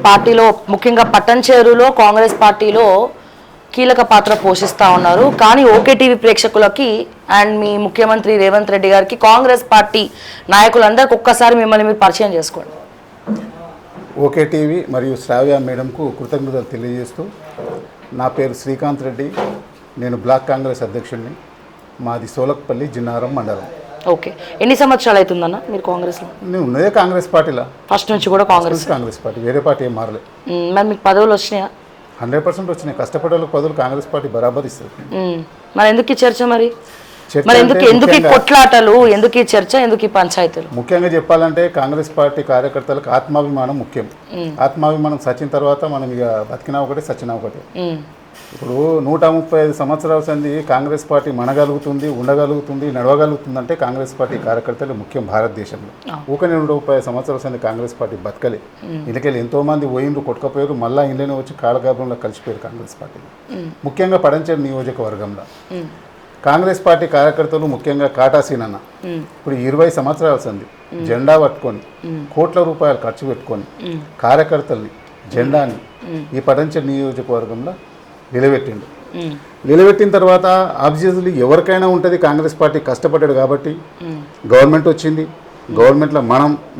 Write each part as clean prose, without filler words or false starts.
పార్టీలో ముఖ్యంగా పట్టంచేరులో కాంగ్రెస్ పార్టీలో కీలక పాత్ర పోషిస్తూ ఉన్నారు. కానీ ఓకే టీవీ ప్రేక్షకులకి అండ్ మీ ముఖ్యమంత్రి రేవంత్ రెడ్డి గారికి కాంగ్రెస్ పార్టీ నాయకులందరికీ ఒక్కసారి మిమ్మల్ని మీరు పరిచయం చేసుకోండి. ఓకే టీవీ మరియు శ్రావ్య మేడంకు కృతజ్ఞతలు తెలియజేస్తూ, నా పేరు శ్రీకాంత్ రెడ్డి, నేను బ్లాక్ కాంగ్రెస్ అధ్యక్షుడిని. మాది సోలక్పల్లి జిన్నారం మండలం. ఓకే, ఎన్ని సంవత్సరాలు అవుతుందన్న మీరు కాంగ్రెస్లో? నేను ఉన్నదే కాంగ్రెస్ పార్టీలో, ఫస్ట్ నుంచి కూడా కాంగ్రెస్ పార్టీ, వేరే పార్టీ ఏం మారలే. మరి మీకు పదవులు వచ్చినాయా? 100% వచ్చినాయి. కష్టపడే వాళ్ళకి పదవులు కాంగ్రెస్ పార్టీ బరాబర్ ఇస్తుంది. మరి ఎందుకు ఈ చర్చ? మరి ఎందుకు ఈ కొట్లాటలు, ఎందుకు ఈ చర్చ, ఎందుకు ఈ పంచాయతీలు? ముఖ్యంగా చెప్పాలంటే కాంగ్రెస్ పార్టీ కార్యకర్తలకు ఆత్మాభిమానం ముఖ్యం. ఆత్మాభిమానం సచిన తర్వాత మనం ఇక బతికినా ఒకటే, సచ్చినా ఒకటే. ఇప్పుడు 135 సంవత్సరాల సంది కాంగ్రెస్ పార్టీ మనగలుగుతుంది, ఉండగలుగుతుంది, నడవగలుగుతుంది అంటే కాంగ్రెస్ పార్టీ కార్యకర్తలు ముఖ్యం భారతదేశంలో. ఊకనే 135 సంవత్సరాల సంది కాంగ్రెస్ పార్టీ బతకలే. ఇందుకెళ్ళి ఎంతోమంది పోయిండ్రు, కొట్టుకపోయారు, మళ్ళీ ఇంట్లోనే వచ్చి కాలగర్భంలో కలిసిపోయారు కాంగ్రెస్ పార్టీలో. ముఖ్యంగా పడంచేరు నియోజకవర్గంలో కాంగ్రెస్ పార్టీ కార్యకర్తలు, ముఖ్యంగా కాటాసీన్ అన్న ఇప్పుడు 20 సంవత్సరాల సంది జెండా పట్టుకొని కోట్ల రూపాయలు ఖర్చు పెట్టుకొని కార్యకర్తల్ని, జెండాని ఈ పడంచేరు నియోజకవర్గంలో నిలబెట్టిన తర్వాత ఆబ్వియస్లీ ఎవరికైనా ఉంటుంది, కాంగ్రెస్ పార్టీ కష్టపడ్డాడు కాబట్టి గవర్నమెంట్ వచ్చింది. గవర్నమెంట్లో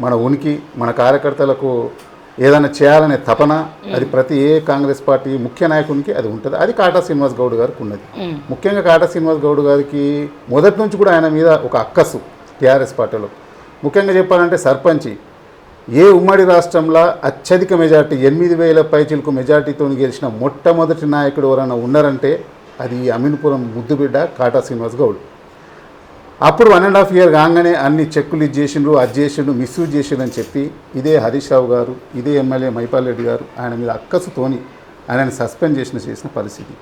మన ఉనికి, మన కార్యకర్తలకు ఏదైనా చేయాలనే తపన, అది ప్రతి కాంగ్రెస్ పార్టీ ముఖ్య నాయకునికి అది ఉంటుంది. అది కాటా శ్రీనివాస్ గౌడ్ గారికి ఉన్నది. ముఖ్యంగా కాటా శ్రీనివాస్ గౌడ్ గారికి మొదటి నుంచి కూడా ఆయన మీద ఒక అక్కసు టీఆర్ఎస్ పార్టీలో. ముఖ్యంగా చెప్పాలంటే సర్పంచి ఉమ్మడి రాష్ట్రంలో అత్యధిక మెజార్టీ 8,000 పైచిలకు మెజార్టీతో గెలిచిన మొట్టమొదటి నాయకుడు ఎవరైనా ఉన్నారంటే అది అమీన్పురం ముద్దుబిడ్డ కాటా శ్రీనివాస్ గౌడ్. అప్పుడు 1.5 year కాగానే అన్ని చెక్కులు ఇది చేసిండ్రు, అది చేసిండ్రు, మిస్యూజ్ చేసిండ్రు అని చెప్పి ఇదే హరీష్ రావు గారు, ఇదే ఎమ్మెల్యే మైపాల్ రెడ్డి గారు ఆయన మీద అక్కసుతోని ఆయనని సస్పెండ్ చేసిన పరిస్థితి.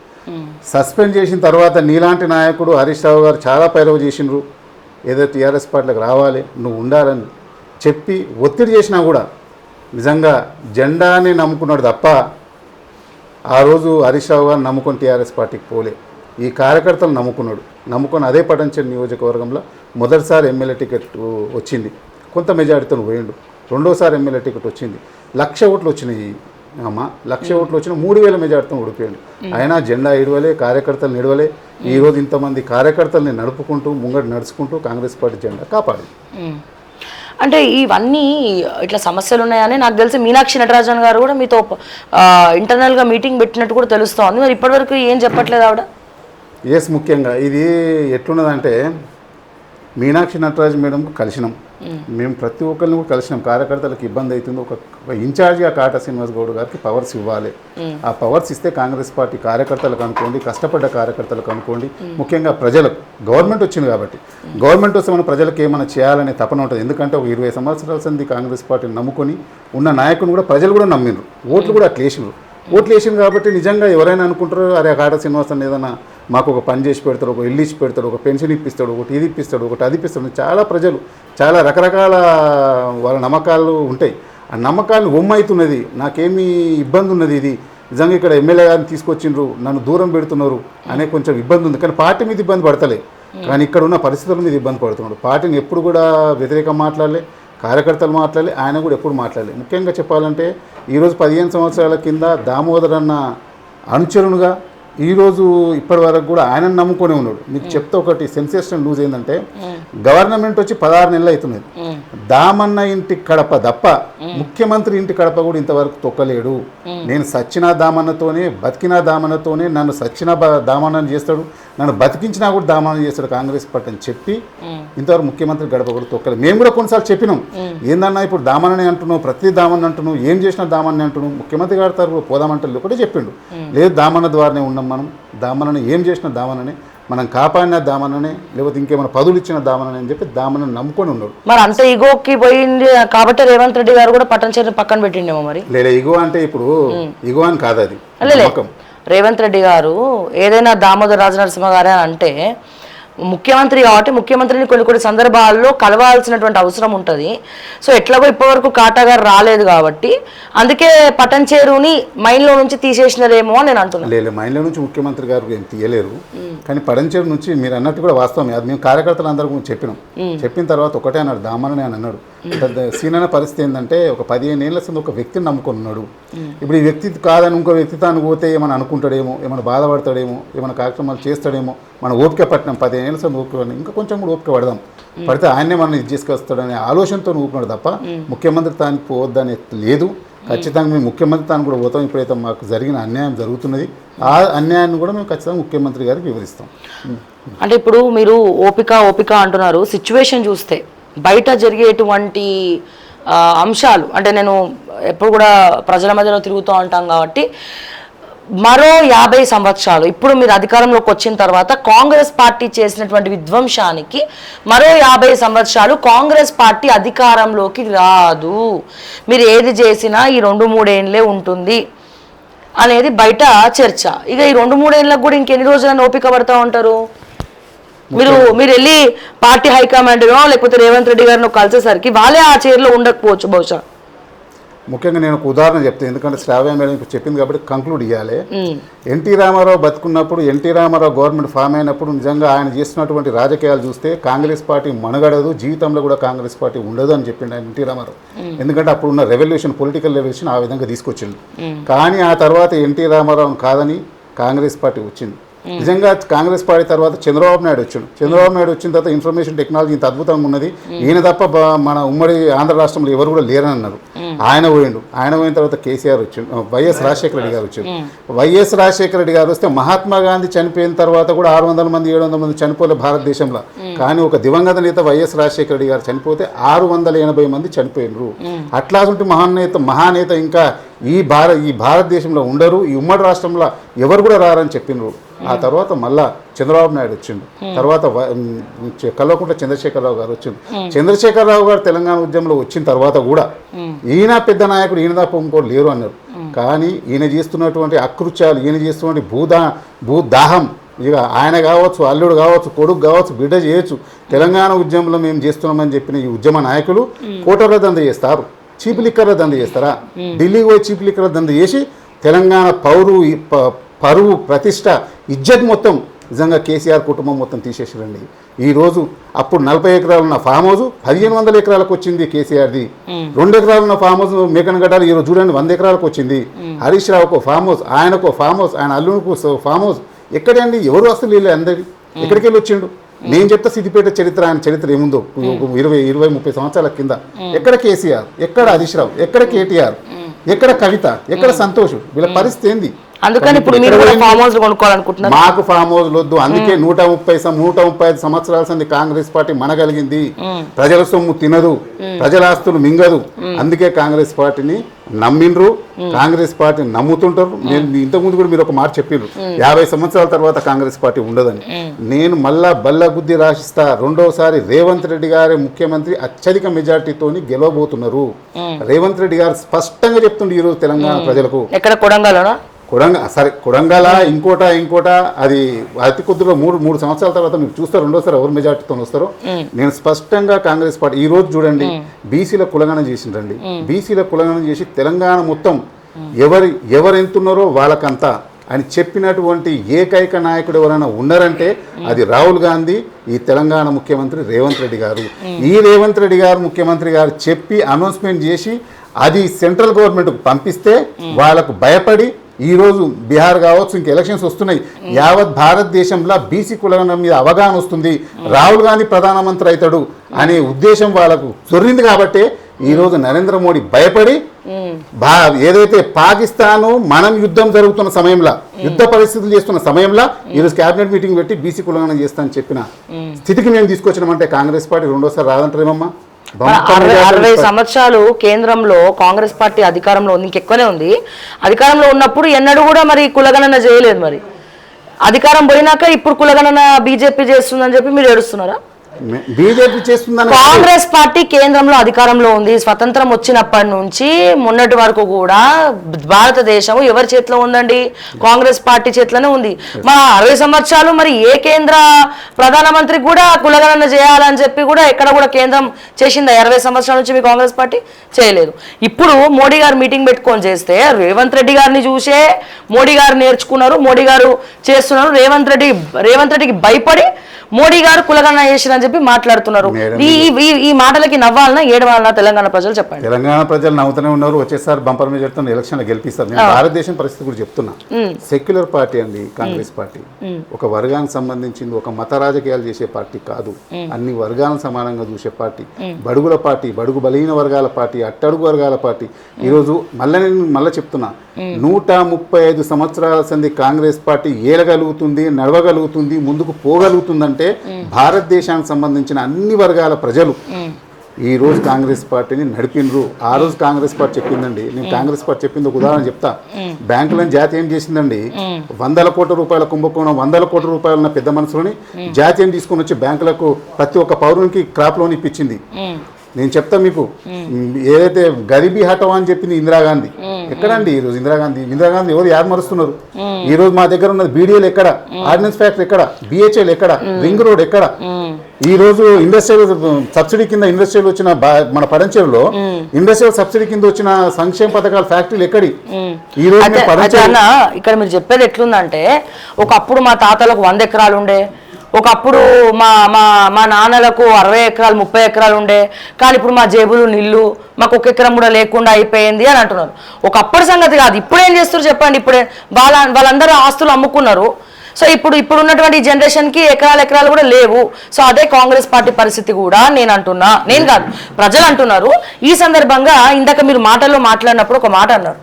సస్పెండ్ చేసిన తర్వాత నీలాంటి నాయకుడు హరీష్ రావు గారు చాలా పైరవ చేసిండ్రు, ఏదో టీఆర్ఎస్ పార్టీలకు రావాలి, నువ్వు ఉండాలని చెప్పి ఒత్తిడి చేసినా కూడా నిజంగా జెండాని నమ్ముకున్నాడు తప్ప ఆ రోజు హరీష్ రావు గారు నమ్ముకొని టీఆర్ఎస్ పార్టీకి పోలే. ఈ కార్యకర్తలు నమ్ముకొని అదే పటంచేరు నియోజకవర్గంలో మొదటిసారి ఎమ్మెల్యే టికెట్ వచ్చింది, కొంత మెజారిటీతో పోయిండు. రెండోసారి ఎమ్మెల్యే టికెట్ వచ్చింది, 1,00,000 ఓట్లు వచ్చినాయి. 1,00,000 ఓట్లు వచ్చిన 3,000 మెజారిటీతో ఓడిపోయాడు. అయినా జెండా ఇడవలే, కార్యకర్తలు నిడవలే. ఈరోజు ఇంతమంది కార్యకర్తల్ని నడుపుకుంటూ ముంగడు నడుచుకుంటూ కాంగ్రెస్ పార్టీ జెండా కాపాడు. అంటే ఇవన్నీ ఇట్లా సమస్యలు ఉన్నాయని నాకు తెలిసి మీనాక్షి నటరాజన్ గారు కూడా మీతో ఇంటర్నల్గా మీటింగ్ పెట్టినట్టు కూడా తెలుస్తోంది. మరి ఇప్పటివరకు ఏం చెప్పట్లేదు ఆవిడ? ముఖ్యంగా ఇది ఎట్లున్నదంటే మీనాక్షి నటరాజ్ మేడంకు కలిసినాం, మేము ప్రతి ఒక్కరిని కూడా కలిసినాం. కార్యకర్తలకు ఇబ్బంది అవుతుంది, ఒక ఇన్ఛార్జిగా కాటా శ్రీనివాస్ గౌడ్ గారికి పవర్స్ ఇవ్వాలి. ఆ పవర్స్ ఇస్తే కాంగ్రెస్ పార్టీ కార్యకర్తలకు అనుకోండి, కష్టపడ్డ కార్యకర్తలకు అనుకోండి, ముఖ్యంగా ప్రజలకు, గవర్నమెంట్ వచ్చింది కాబట్టి గవర్నమెంట్ వస్తే మన ప్రజలకు ఏమైనా చేయాలనే తపన ఉంటుంది. ఎందుకంటే ఒక 20 సంవత్సరాల సంది కాంగ్రెస్ పార్టీని నమ్ముకొని ఉన్న నాయకుని కూడా ప్రజలు కూడా నమ్మిండ్రు, ఓట్లు కూడా అట్లా వేసిండ్రు కాబట్టి నిజంగా ఎవరైనా అనుకుంటారు, అరే కాటా శ్రీనివాస్ అని ఏదైనా మాకు ఒక పని చేసి పెడతాడు, ఒక ఇల్లు ఇచ్చి పెడతాడు, ఒక పెన్షన్ ఇప్పిస్తాడు, ఒకటి ఇది ఇప్పిస్తాడు, ఒకటి అది ఇప్పిస్తాడు. చాలా ప్రజలు చాలా రకరకాల వాళ్ళ నమ్మకాలు ఉంటాయి. ఆ నమ్మకాలను అవుతున్నది, నాకేమీ ఇబ్బంది ఉన్నది, ఇది నిజంగా ఇక్కడ ఎమ్మెల్యే గారిని తీసుకొచ్చిండ్రు, నన్ను దూరం పెడుతున్నారు అనే కొంచెం ఇబ్బంది ఉంది. కానీ పార్టీ మీద ఇబ్బంది పడతలే, కానీ ఇక్కడ ఉన్న పరిస్థితుల మీద ఇబ్బంది పడుతున్నాడు. పార్టీని ఎప్పుడు కూడా వ్యతిరేకం మాట్లాడలే, కార్యకర్తలు మాట్లాడలే, ఆయన కూడా ఎప్పుడు మాట్లాడలే. ముఖ్యంగా చెప్పాలంటే ఈరోజు 15 సంవత్సరాల కింద దామోదర్ అన్న అనుచరునుగా ఈరోజు ఇప్పటి వరకు కూడా ఆయన నమ్ముకొని ఉన్నాడు. మీకు చెప్తే ఒకటి సెన్సేషన్ లూజ్ ఏంటంటే గవర్నమెంట్ వచ్చి 16 నెలలు అవుతున్నది, దామన్న ఇంటి కడప తప్ప ముఖ్యమంత్రి ఇంటి కడప కూడా ఇంతవరకు తొక్కలేడు. నేను సచ్చినా దామన్నతోనే, బతికినా దామన్నతోనే, నన్ను సచ్చిన దామన్నని చేస్తాడు, నన్ను బతికించినా కూడా దామన్న చేస్తాడు కాంగ్రెస్ పార్టీ అని చెప్పి ఇంతవరకు ముఖ్యమంత్రి గడప కూడా తొక్కలేదు. మేము కూడా కొన్నిసార్లు చెప్పినాం, ఏందన్నా ఇప్పుడు దామన్నని అంటున్నావు, ప్రతి దామన్న అంటున్నావు, ఏం చేసినా దామన్ని అంటున్నావు, ముఖ్యమంత్రి గారి తరఫు పోదామంటే ఒకటే చెప్పిండు, లేదు దామన్న ద్వారానే ఉన్నాం, మనం దామన్నని ఏం చేసినా దామన్ననే, మనం కాపాడిన దామన్ననే, లేకపోతే ఇంకేమైనా పదులు ఇచ్చిన దామన్ననే అని చెప్పి దామన్నని నమ్ముకొని ఉన్నాడు. మరి అంత ఇగోకి పోయింది కాబట్టి రేవంత్ రెడ్డి గారు కూడా పట్టంచేరుని పక్కన పెట్టిండేమో. మరి లేదా ఇగో అంటే ఇప్పుడు ఇగో అని కాదు, అది రేవంత్ రెడ్డి గారు ఏదైనా దామోదర్ రాజనరసింహ గారే అంటే ముఖ్యమంత్రి కాబట్టి ముఖ్యమంత్రిని కొన్ని సందర్భాల్లో కలవాల్సినటువంటి అవసరం ఉంటుంది. సో ఎట్లాగో ఇప్పటివరకు కాటా గారు రాలేదు కాబట్టి అందుకే పట్టంచేరుని మైండ్లో నుంచి తీసేసినారేమో అని నేను అంటున్నాను. లేదు, మైండ్లో నుంచి ముఖ్యమంత్రి గారు ఏం తీయలేరు, కానీ పట్టంచేరు నుంచి మీరు అన్నట్టు కూడా వాస్తవమే. అది మేము కార్యకర్తలు అందరూ చెప్పినాం. చెప్పిన తర్వాత ఒకటే అన్నాడు, దామన్ననే అని అన్నాడు. సీనన్న పరిస్థితి ఏంటంటే ఒక 15 ఏళ్ళ కింద ఒక వ్యక్తిని నమ్ముకొని ఉన్నాడు. ఇప్పుడు ఈ వ్యక్తి కాదని ఇంకో వ్యక్తితో పోతే ఏమైనా అనుకుంటాడేమో, ఏమైనా బాధపడతాడేమో, ఏమైనా కార్యక్రమాలు చేస్తాడేమో, మన ఓపిక పట్టినాం 15 ఏళ్ళ కింద ఓపిక పడినాం, ఇంకా కొంచెం కూడా ఓపిక పడదాం, పడితే ఆయనే మనం ఇది చేసుకొస్తాడనే ఆలోచనతో ఊపినాడు తప్ప ముఖ్యమంత్రి తానికి పోవద్దని లేదు. ఖచ్చితంగా మేము ముఖ్యమంత్రి తాను కూడా పోతాం. ఇప్పుడైతే మాకు జరిగిన అన్యాయం జరుగుతున్నది, ఆ అన్యాయాన్ని కూడా మేము ఖచ్చితంగా ముఖ్యమంత్రి గారికి వివరిస్తాం. అంటే ఇప్పుడు మీరు ఓపిక అంటున్నారు, సిచ్యువేషన్ చూస్తే బయట జరిగేటువంటి అంశాలు, అంటే నేను ఎప్పుడు కూడా ప్రజల మధ్యలో తిరుగుతూ ఉంటాం కాబట్టి మరో 50 సంవత్సరాలు ఇప్పుడు మీరు అధికారంలోకి వచ్చిన తర్వాత కాంగ్రెస్ పార్టీ చేసినటువంటి విధ్వంసానికి మరో 50 సంవత్సరాలు కాంగ్రెస్ పార్టీ అధికారంలోకి రాదు, మీరు ఏది చేసినా ఈ 2-3 ఏళ్ళే ఉంటుంది అనేది బయట చర్చ. ఇక ఈ 2-3 ఏళ్ళకు కూడా ఇంకెన్ని రోజులని ఓపిక పడతా ఉంటారు? మీరు వెళ్ళి పార్టీ హైకమాండ్నో లేకపోతే రేవంత్ రెడ్డి గారినో కలిసేసరికి వాళ్ళే ఆ చైర్లో ఉండకపోవచ్చు బహుశా. ముఖ్యంగా నేను ఒక ఉదాహరణ చెప్తాను, ఎందుకంటే శ్రావ్య మేడం చెప్పింది కాబట్టి కంక్లూడ్ ఇవ్వాలి. ఎన్టీ రామారావు బతుకున్నప్పుడు, ఎన్టీ రామారావు గవర్నమెంట్ ఫామ్ అయినప్పుడు నిజంగా ఆయన చేస్తున్నటువంటి రాజకీయాలు చూస్తే కాంగ్రెస్ పార్టీ మనగడదు, జీవితంలో కూడా కాంగ్రెస్ పార్టీ ఉండదు అని చెప్పిండు ఆయన ఎన్టీ రామారావు. ఎందుకంటే అప్పుడు ఉన్న రెవల్యూషన్, పొలిటికల్ రెవల్యూషన్ ఆ విధంగా తీసుకొచ్చిండు. కానీ ఆ తర్వాత ఎన్టీ రామారావును కాదని కాంగ్రెస్ పార్టీ వచ్చింది. నిజంగా కాంగ్రెస్ పార్టీ తర్వాత చంద్రబాబు నాయుడు వచ్చాడు. చంద్రబాబు నాయుడు వచ్చిన తర్వాత ఇన్ఫర్మేషన్ టెక్నాలజీ ఇంత అద్భుతంగా ఉన్నది, ఈయన తప్ప మన ఉమ్మడి ఆంధ్ర రాష్ట్రంలో ఎవరు కూడా లేరని అన్నారు. ఆయన పోయిండు. ఆయన పోయిన తర్వాత కేసీఆర్ వచ్చిండు, వైఎస్ రాజశేఖర రెడ్డి గారు వచ్చారు. వైఎస్ రాజశేఖర రెడ్డి గారు వస్తే మహాత్మా గాంధీ చనిపోయిన తర్వాత కూడా 600 మంది 700 మంది చనిపోలే భారతదేశంలో. కానీ ఒక దివంగత నేత వైఎస్ రాజశేఖర రెడ్డి గారు చనిపోతే 680 మంది చనిపోయినరు. అట్లాంటి మహానేత ఇంకా ఈ భారతదేశంలో ఉండరు, ఈ ఉమ్మడి రాష్ట్రంలో ఎవరు కూడా రారని చెప్పినారు. ఆ తర్వాత మళ్ళా చంద్రబాబు నాయుడు వచ్చిండు. తర్వాత కల్వకుంట్ల చంద్రశేఖరరావు గారు వచ్చిండు. చంద్రశేఖరరావు గారు తెలంగాణ ఉద్యమంలో వచ్చిన తర్వాత కూడా ఈయన పెద్ద నాయకుడు, ఈయన తప్ప ఇంకోటి లేరు అన్నారు. కానీ ఈయన చేస్తున్నటువంటి అకృత్యాలు, ఈయన చేస్తున్నటువంటి భూదాహం, ఇక ఆయన కావచ్చు, అల్లుడు కావచ్చు, కొడుకు కావచ్చు, బిడ్డ చేయొచ్చు, తెలంగాణ ఉద్యమంలో మేము చేస్తున్నామని చెప్పిన ఈ ఉద్యమ నాయకులు కోటర్ల దంద చేస్తారు, చీప్ లిక్కర్ల దంద చేస్తారా? ఢిల్లీకి పోయి చీప్ లిక్కర్ల దంద చేసి తెలంగాణ పరువు, ప్రతిష్ట, ఇజ్జత్ మొత్తం నిజంగా కేసీఆర్ కుటుంబం మొత్తం తీసేసారండి. ఈరోజు అప్పుడు 40 ఎకరాలు ఉన్న ఫామ్ హౌస్ 1500 ఎకరాలకు వచ్చింది కేసీఆర్ది. 2 ఎకరాలు ఉన్న ఫామ్ హౌస్ మేకన్ గడ్డాలు ఈరోజు చూడండి 100 ఎకరాలకు వచ్చింది. హరీష్ రావుకు ఫామ్ హౌస్, ఆయనకు ఫామ్ హౌస్, ఆయన అల్లునికి ఫామ్ హౌస్. ఎక్కడండి? ఎవరు అసలు వీళ్ళు అందరి ఎక్కడికి వెళ్ళి వచ్చిండు? నేను చెప్తా సిద్దిపేట చరిత్ర, ఆయన చరిత్ర ఏముందో 20-30 సంవత్సరాల కింద. ఎక్కడ కేసీఆర్, ఎక్కడ హరీష్ రావు, ఎక్కడ కేటీఆర్, ఎక్కడ కవిత, ఎక్కడ సంతోష్? వీళ్ళ పరిస్థితి ఏంది? అందుకని ఇప్పుడు మీరు కూడా ఫామ్ హౌస్ కొనుక్కోవాలనుకుంటున్నారు. మాకు ఫామ్ హౌస్ వద్దు. అందుకే 135 సంవత్సరాల సంది కాంగ్రెస్ పార్టీ మనగలిగింది. ప్రజల సొమ్ము తినదు, ప్రజల ఆస్తులు మింగదు. అందుకే కాంగ్రెస్ పార్టీని నమ్మిండ్రు, కాంగ్రెస్ పార్టీని నమ్ముతుంటారు. నేను ఇంతకుముందు కూడా మీరు ఒక మాట చెప్పిర్రు, 50 సంవత్సరాల తర్వాత కాంగ్రెస్ పార్టీ ఉండదని. నేను మళ్ళా బల్లగుద్ది రాసిస్తా, రెండోసారి రేవంత్ రెడ్డి గారే ముఖ్యమంత్రి అత్యధిక మెజార్టీతోని గెలవబోతున్నారు. రేవంత్ రెడ్డి గారు స్పష్టంగా చెప్తుండే ఈరోజు తెలంగాణ ప్రజలకు. ఎక్కడ కొడంగల్లోనా? కొడంగల్ ఇంకోట అది అతి కొద్దిగా 3 సంవత్సరాల తర్వాత మీరు చూస్తారు రెండోసారి ఎవరు మెజార్టీతో వస్తారో. నేను స్పష్టంగా కాంగ్రెస్ పార్టీ ఈ రోజు చూడండి బీసీల కులగణన చేసిండ్రండి. బీసీల కులగణన చేసి తెలంగాణ మొత్తం ఎవరు ఎంతున్నారో వాళ్ళకంతా అని చెప్పినటువంటి ఏకైక నాయకుడు ఎవరైనా ఉన్నారంటే అది రాహుల్ గాంధీ, ఈ తెలంగాణ ముఖ్యమంత్రి రేవంత్ రెడ్డి గారు. ఈ రేవంత్ రెడ్డి గారు ముఖ్యమంత్రి గారు చెప్పి అనౌన్స్మెంట్ చేసి అది సెంట్రల్ గవర్నమెంట్కు పంపిస్తే వాళ్ళకు భయపడి ఈరోజు బీహార్ కావచ్చు, ఇంక ఎలక్షన్స్ వస్తున్నాయి, యావత్ భారతదేశంలో బీసీ కులగణన మీద అవగాహన వస్తుంది, రాహుల్ గాంధీ ప్రధానమంత్రి అవుతాడు అనే ఉద్దేశం వాళ్ళకు చొర్రింది. కాబట్టి ఈరోజు నరేంద్ర మోడీ భయపడి ఏదైతే పాకిస్తాను మనం యుద్ధం జరుగుతున్న సమయంలో, యుద్ధ పరిస్థితులు చేస్తున్న సమయంలో ఈరోజు క్యాబినెట్ మీటింగ్ పెట్టి బీసీ కులగణన చేస్తానని చెప్పిన స్థితికి మేము తీసుకొచ్చినామంటే కాంగ్రెస్ పార్టీ రెండోసారి రాదంటారేమమ్మా? 60 సంవత్సరాలు కేంద్రంలో కాంగ్రెస్ పార్టీ అధికారంలో ఉంది, ఇంకెక్కువనే ఉంది. అధికారంలో ఉన్నప్పుడు ఎన్నడూ కూడా మరి కులగణన చేయలేదు. మరి అధికారం పోయినాక ఇప్పుడు కులగణన బీజేపీ చేస్తుందని చెప్పి మీరు ఏడుస్తున్నారా? బీజేపీ చేస్తుందని కాంగ్రెస్ పార్టీ కేంద్రంలో అధికారంలో ఉంది. స్వతంత్రం వచ్చినప్పటి నుంచి మొన్నటి వరకు కూడా భారతదేశం ఎవరి చేతిలో ఉందండి? కాంగ్రెస్ పార్టీ చేతిలోనే ఉంది. మా 60 సంవత్సరాలు మరి ఏ కేంద్ర ప్రధానమంత్రి కూడా కులగణన చేయాలని చెప్పి కూడా ఎక్కడ కూడా కేంద్రం చేసిందా? 20 సంవత్సరాల నుంచి మీ కాంగ్రెస్ పార్టీ చేయలేదు. ఇప్పుడు మోడీ గారు మీటింగ్ పెట్టుకొని చేస్తే రేవంత్ రెడ్డి గారిని చూసే మోడీ గారు నేర్చుకున్నారు, మోడీ గారు చేస్తున్నారు. రేవంత్ రెడ్డికి భయపడి మోడీ గారు కులగణన చేసిరని చెప్పి మాట్లాడుతున్నారు. ఈ మాటలకి నవ్వాలన్నా ఏడవాలన్నా తెలంగాణ ప్రజలు చెప్పండి. తెలంగాణ ప్రజలు నవ్వుతూనే ఉన్నారు. వచ్చేసారి బంపర్ మెజార్టీతో ఎలక్షన్లు గెలిపిస్తారు. నేను భారతదేశం పరిస్థితి కూడా చెప్తున్నా. సెక్యులర్ పార్టీ అండి కాంగ్రెస్ పార్టీ. ఒక వర్గానికి సంబంధించింది, ఒక మత రాజకీయాలు చేసే పార్టీ కాదు. అన్ని వర్గాలను సమానంగా చూసే పార్టీ, బడుగుల పార్టీ, బడుగు బలహీన వర్గాల పార్టీ, అట్టడుగు వర్గాల పార్టీ. ఈరోజు మళ్ళీ చెప్తున్నా, 135 సంవత్సరాల సంది కాంగ్రెస్ పార్టీ ఏలగలుగుతుంది, నడవగలుగుతుంది, ముందుకు పోగలుగుతుందంటే భారతదేశానికి సంబంధించిన అన్ని వర్గాల ప్రజలు ఈ రోజు కాంగ్రెస్ పార్టీని నడిపినరు. ఆ రోజు కాంగ్రెస్ పార్టీ చెప్పిందండి. నేను కాంగ్రెస్ పార్టీ చెప్పింది ఒక ఉదాహరణ చెప్తా. బ్యాంకులను జాతి ఏం చేసిందండి, 100 కోట్ల రూపాయల కుంభకోణం, 100 కోట్ల రూపాయల ఉన్న పెద్ద మనుషులని జాతీయం తీసుకొని వచ్చి బ్యాంకులకు ప్రతి ఒక్క పౌరునికి క్రాప్ లోన్ ఇప్పించింది. నేను చెప్తా మీకు, ఏదైతే గరీబీ హటావో అని చెప్పింది ఇందిరాగాంధీ, ఎక్కడండి ఈరోజు ఇందిరాగాంధీ ఎవరు యారు మరుస్తున్నారు? ఈ రోజు మా దగ్గర ఉన్నది బీడీఎల్ ఎక్కడ, ఆర్డినెన్స్ ఫ్యాక్టరీ ఎక్కడ, బిహెచ్ఎల్ ఎక్కడ, రింగ్ రోడ్ ఎక్కడ? ఈ రోజు ఇండస్ట్రియల్ సబ్సిడీ కింద ఇండస్ట్రియల్ వచ్చిన మన పడంచేరులో ఇండస్ట్రియల్ సబ్సిడీ కింద వచ్చిన సంక్షేమ పథకాల ఫ్యాక్టరీలు ఎక్కడి? ఈ రోజు ఇక్కడ మీరు చెప్పేది ఎట్లుందంటే, ఒకప్పుడు మా తాతలకు 100 ఎకరాలు ఉండే, ఒకప్పుడు మా మా మా నాన్నలకు 60 ఎకరాలు 30 ఎకరాలు ఉండే, కానీ ఇప్పుడు మా జేబులు నిల్లు, మాకు 1 ఎకరం కూడా లేకుండా అయిపోయింది అని అంటున్నారు. ఒకప్పుడు సంగతి కాదు, ఇప్పుడు ఏం చేస్తారు చెప్పండి? ఇప్పుడే వాళ్ళందరూ ఆస్తులు అమ్ముకున్నారు. సో ఇప్పుడు ఉన్నటువంటి జనరేషన్కి ఎకరాలు కూడా లేవు. సో అదే కాంగ్రెస్ పార్టీ పరిస్థితి కూడా నేను అంటున్నా, నేను కాదు ప్రజలు అంటున్నారు. ఈ సందర్భంగా ఇందాక మీరు మాటల్లో మాట్లాడినప్పుడు ఒక మాట అన్నారు,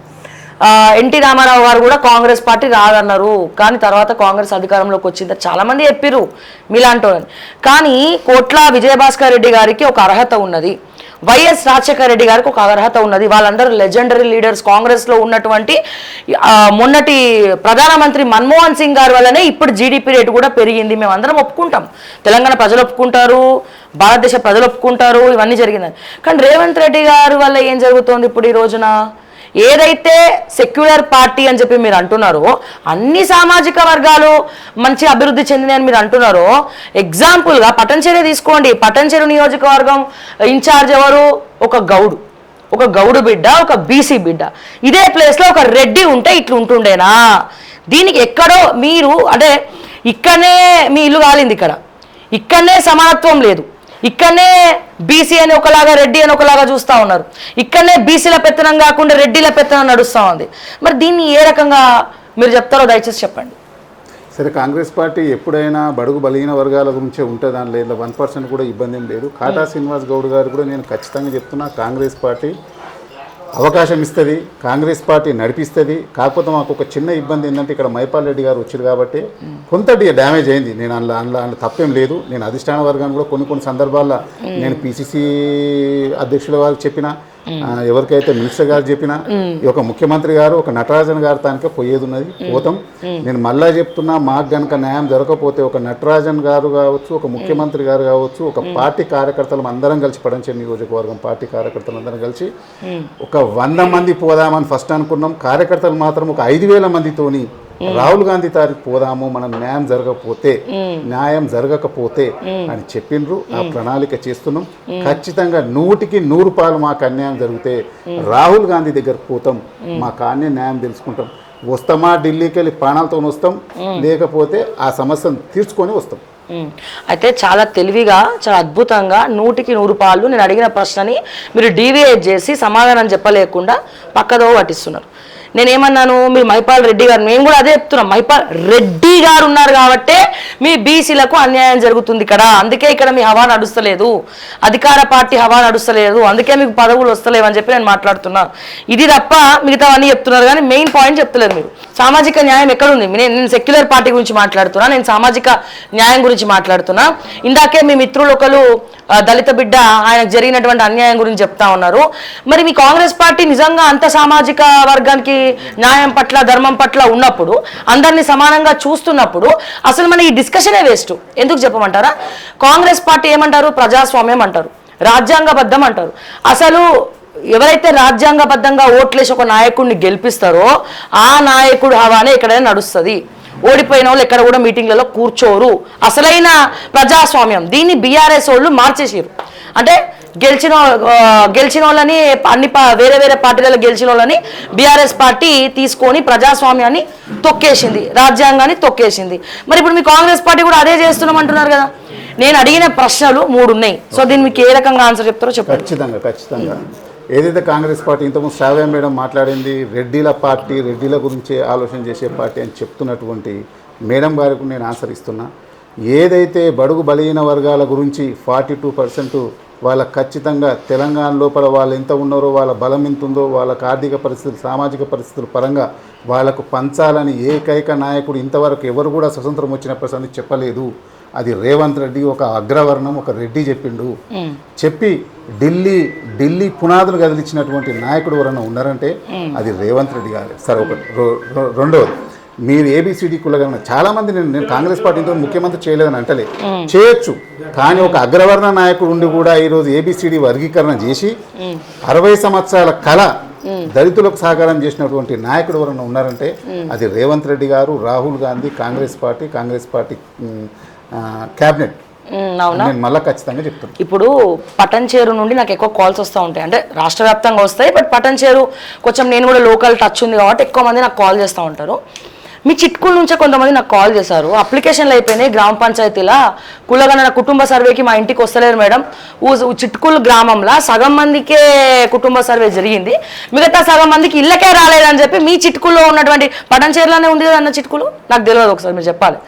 ఎన్టీ రామారావు గారు కూడా కాంగ్రెస్ పార్టీ రాదన్నారు, కానీ తర్వాత కాంగ్రెస్ అధికారంలోకి వచ్చింది చాలా మంది చెప్పిరు మీలాంటి. కానీ కోట్ల విజయభాస్కర్ రెడ్డి గారికి ఒక అర్హత ఉన్నది, వైఎస్ రాజశేఖర రెడ్డి గారికి ఒక అర్హత ఉన్నది. వాళ్ళందరూ లెజెండరీ లీడర్స్. కాంగ్రెస్లో ఉన్నటువంటి మొన్నటి ప్రధానమంత్రి మన్మోహన్ సింగ్ గారి వల్లనే ఇప్పుడు జీడిపి రేటు కూడా పెరిగింది. మేము అందరం ఒప్పుకుంటాం, తెలంగాణ ప్రజలు ఒప్పుకుంటారు, భారతదేశ ప్రజలు ఒప్పుకుంటారు, ఇవన్నీ జరిగిందని. కానీ రేవంత్ రెడ్డి గారి వల్ల ఏం జరుగుతోంది ఇప్పుడు ఈ రోజున? ఏదైతే సెక్యులర్ పార్టీ అని చెప్పి మీరు అంటున్నారో, అన్ని సామాజిక వర్గాలు మంచి అభివృద్ధి చెందినాయని మీరు అంటున్నారో, ఎగ్జాంపుల్గా పటంచెరు తీసుకోండి. పటంచెరు నియోజకవర్గం ఇన్ఛార్జ్ ఎవరు? ఒక గౌడు బిడ్డ, ఒక బీసీ బిడ్డ. ఇదే ప్లేస్లో ఒక రెడ్డి ఉంటే ఇట్లా ఉంటుండేనా? దీనికి ఎక్కడో మీరు అంటే ఇక్కడనే మీ ఇల్లు కాలింది, ఇక్కడనే సమానత్వం లేదు, ఇక్కడనే బీసీ అని ఒకలాగా రెడ్డి అని ఒకలాగా చూస్తూ ఉన్నారు, ఇక్కడనే బీసీల పెత్తనం కాకుండా రెడ్డిల పెత్తనం నడుస్తూ ఉంది. మరి దీన్ని ఏ రకంగా మీరు చెప్తారో దయచేసి చెప్పండి. సరే, కాంగ్రెస్ పార్టీ ఎప్పుడైనా బడుగు బలహీన వర్గాల గురించే ఉంటుంది, దాని లేదు 1% కూడా ఇబ్బంది ఏం లేదు. కాటా శ్రీనివాస్ గౌడ్ గారు కూడా నేను ఖచ్చితంగా చెప్తున్నా, కాంగ్రెస్ పార్టీ అవకాశం ఇస్తుంది, కాంగ్రెస్ పార్టీ నడిపిస్తుంది. కాకపోతే మాకు ఒక చిన్న ఇబ్బంది ఏంటంటే, ఇక్కడ మైపాల్ రెడ్డి గారు వచ్చారు కాబట్టి కొంత డ్యామేజ్ అయింది. నేను అందులో తప్పేం లేదు. నేను అధిష్టాన వర్గాన్ని కూడా కొన్ని సందర్భాల్లో నేను పిసిసి అధ్యక్షుల వారికి చెప్పిన, ఎవరికైతే మినిస్టర్ గారు చెప్పినా, ఈ ఒక ముఖ్యమంత్రి గారు ఒక నటరాజన్ గారి తానికే పోయేది ఉన్నది, పోతాం. నేను మళ్ళా చెప్తున్నా, మాకు గనక న్యాయం జరగకపోతే ఒక నటరాజన్ గారు కావచ్చు, ఒక ముఖ్యమంత్రి గారు కావచ్చు, ఒక పార్టీ కార్యకర్తలు అందరం కలిసి, పడంచెరు నియోజకవర్గం పార్టీ కార్యకర్తలు అందరం కలిసి ఒక 100 మంది పోదామని ఫస్ట్ అనుకున్నాం. కార్యకర్తలు మాత్రం ఒక 5,000 మందితోని రాహుల్ గాంధీ తారీఖు పోదాము, మనం న్యాయం జరగకపోతే అని చెప్పిండ్రు. ఆ ప్రణాళిక చేస్తున్నాం. ఖచ్చితంగా 100కి 100 మాకు అన్యాయం జరిగితే రాహుల్ గాంధీ దగ్గరకు పోతాం, మాకు న్యాయం తెలుసుకుంటాం. వస్తామా ఢిల్లీకి వెళ్ళి ప్రాణాలతో వస్తాం, లేకపోతే ఆ సమస్యను తీర్చుకొని వస్తాం. అయితే చాలా తెలివిగా, చాలా అద్భుతంగా 100కి 100 నేను అడిగిన ప్రశ్నని మీరు డీవియేట్ చేసి సమాధానం చెప్పలేకుండా పక్కదో పట్టిస్తున్నారు. నేనేమన్నాను, మీరు మైపాల్ రెడ్డి గారు, మేము కూడా అదే చెప్తున్నాం, మైపాల్ రెడ్డి గారు ఉన్నారు కాబట్టే మీ బీసీలకు అన్యాయం జరుగుతుంది ఇక్కడ, అందుకే ఇక్కడ మీ హవా నడుస్తలేదు, అధికార పార్టీ హవా నడుస్తలేదు, అందుకే మీకు పదవులు వస్తలేవు అని చెప్పి నేను మాట్లాడుతున్నా. ఇది తప్ప మిగతావన్నీ చెప్తున్నారు, కానీ మెయిన్ పాయింట్ చెప్తలేరు మీరు. సామాజిక న్యాయం ఎక్కడుంది? నేను సెక్యులర్ పార్టీ గురించి మాట్లాడుతున్నా, నేను సామాజిక న్యాయం గురించి మాట్లాడుతున్నా. ఇందాకే మీ మిత్రులు ఒకరు దళిత బిడ్డ, ఆయనకు జరిగినటువంటి అన్యాయం గురించి చెప్తా ఉన్నారు. మరి మీ కాంగ్రెస్ పార్టీ నిజంగా అంత సామాజిక వర్గానికి న్యాయం పట్ల, ధర్మం పట్ల ఉన్నప్పుడు, అందరినీ సమానంగా చూస్తున్నప్పుడు అసలు మన ఈ డిస్కషనే వేస్ట్. ఎందుకు చెప్పమంటారా? కాంగ్రెస్ పార్టీ ఏమంటారు? ప్రజాస్వామ్యం అంటారు, రాజ్యాంగబద్ధం అంటారు. అసలు ఎవరైతే రాజ్యాంగబద్ధంగా ఓట్లేసి ఒక నాయకుడిని గెలిపిస్తారో ఆ నాయకుడు హవానే ఎక్కడైనా నడుస్తుంది. ఓడిపోయిన వాళ్ళు ఎక్కడ కూడా మీటింగ్లలో కూర్చోరు. అసలైన ప్రజాస్వామ్యం. దీన్ని బీఆర్ఎస్ వాళ్ళు మార్చేసారు. అంటే గెలిచిన వాళ్ళని వేరే వేరే పార్టీలలో గెలిచిన వాళ్ళని బీఆర్ఎస్ పార్టీ తీసుకొని ప్రజాస్వామ్యాన్ని తొక్కేసింది, రాజ్యాంగాన్ని తొక్కేసింది. మరి ఇప్పుడు మీ కాంగ్రెస్ పార్టీ కూడా అదే చేస్తున్నామంటున్నారు కదా. నేను అడిగిన ప్రశ్నలు 3 ఉన్నాయి. సో దీన్ని మీకు ఏ రకంగా ఆన్సర్ చెప్తారో చెప్పండి. ఖచ్చితంగా ఏదైతే కాంగ్రెస్ పార్టీ ఇంతకుముందు శ్రావ్య మేడం మాట్లాడింది, రెడ్డిల పార్టీ, రెడ్డిల గురించే ఆలోచన చేసే పార్టీ అని చెప్తున్నటువంటి మేడం గారికి నేను ఆన్సర్ ఇస్తున్నా. ఏదైతే బడుగు బలహీన వర్గాల గురించి 42% వాళ్ళకు ఖచ్చితంగా తెలంగాణ లోపల వాళ్ళు ఎంత ఉన్నారో, వాళ్ళ బలం ఎంత ఉందో, వాళ్ళకు ఆర్థిక పరిస్థితులు, సామాజిక పరిస్థితుల పరంగా వాళ్ళకు పంచాలని ఏకైక నాయకుడు ఇంతవరకు ఎవరు కూడా స్వతంత్రం వచ్చినప్పుడు అని చెప్పలేదు. అది రేవంత్ రెడ్డి, ఒక అగ్రవర్ణం, ఒక రెడ్డి చెప్పిండు. చెప్పి ఢిల్లీ పునాదులు కదిలించినటువంటి నాయకుడు ఎవరైనా ఉన్నారంటే అది రేవంత్ రెడ్డి గారు. సరే, ఒకటి. రెండవది, మీరు ఏబిసిడి కులగన చాలామంది నేను కాంగ్రెస్ పార్టీతో ముఖ్యమంత్రి చేయలేదని అంటలే, చేయొచ్చు. కానీ ఒక అగ్రవర్ణ నాయకుడు ఉండి కూడా ఈరోజు ఏబిసిడి వర్గీకరణ చేసి 60 సంవత్సరాల కళ దళితులకు సహకారం చేసినటువంటి నాయకుడు ఎవరైనా ఉన్నారంటే అది రేవంత్ రెడ్డి గారు, రాహుల్ గాంధీ, కాంగ్రెస్ పార్టీ క్యాబినెట్. నేను మళ్ళీ ఖచ్చితంగా చెప్తాను. ఇప్పుడు పటంచేరు నుండి నాకు ఎక్కువ కాల్స్ వస్తూ ఉంటాయి, అంటే రాష్ట్ర వ్యాప్తంగా వస్తాయి. బట్ పటంచేరు కొంచెం నేను కూడా లోకల్ టచ్ ఉంది కాబట్టి ఎక్కువ మంది నాకు కాల్ చేస్తూ ఉంటారు. మీ చిట్కుల నుంచే కొంతమంది నాకు కాల్ చేశారు, అప్లికేషన్లు అయిపోయినాయి గ్రామ పంచాయతీలా, కులగణన కుటుంబ సర్వేకి మా ఇంటికి వస్తలేరు మేడం. చిట్కుల గ్రామంలో సగం మందికే కుటుంబ సర్వే జరిగింది, మిగతా సగం మందికి ఇళ్ళకే రాలేదని చెప్పి మీ చిట్కుల్లో ఉన్నటువంటి పటంచేరులోనే ఉంది కదా అన్న చిట్కులు, నాకు తెలియదు, ఒకసారి మీరు చెప్పాలి.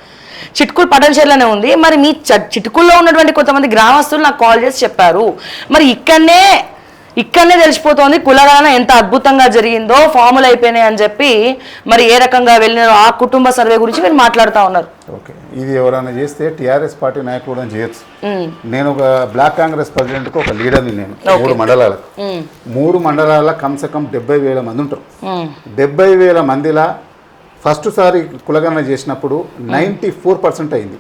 చిట్కులు పటంచేరులోనే ఉంది. మరి మీ చిట్కుల్లో ఉన్నటువంటి కొంతమంది గ్రామస్తులు నాకు కాల్ చేసి చెప్పారు, మరి ఇక్కడనే తెలిసిపోతుంది కులగణన ఎంత అద్భుతంగా జరిగిందో, ఫార్ములు అయిపోయినాయి అని చెప్పి మరి ఏ రకంగా వెళ్ళినారో ఆ కుటుంబ సర్వే గురించి మీరు మాట్లాడుతూ ఉన్నారు. ఓకే, ఇది ఎవరైనా చేస్తే టీఆర్ఎస్ పార్టీ నాయకుడు కూడా చేయొచ్చు. నేను ఒక బ్లాక్ కాంగ్రెస్ ప్రెసిడెంట్కి ఒక లీడర్ని. నేను 3 మండలాలకు 3 మండలాల కమ్సకం 70,000 మంది ఉంటారు. 70,000 మందిలా ఫస్ట్ సారి కులగణన చేసినప్పుడు 94% అయింది.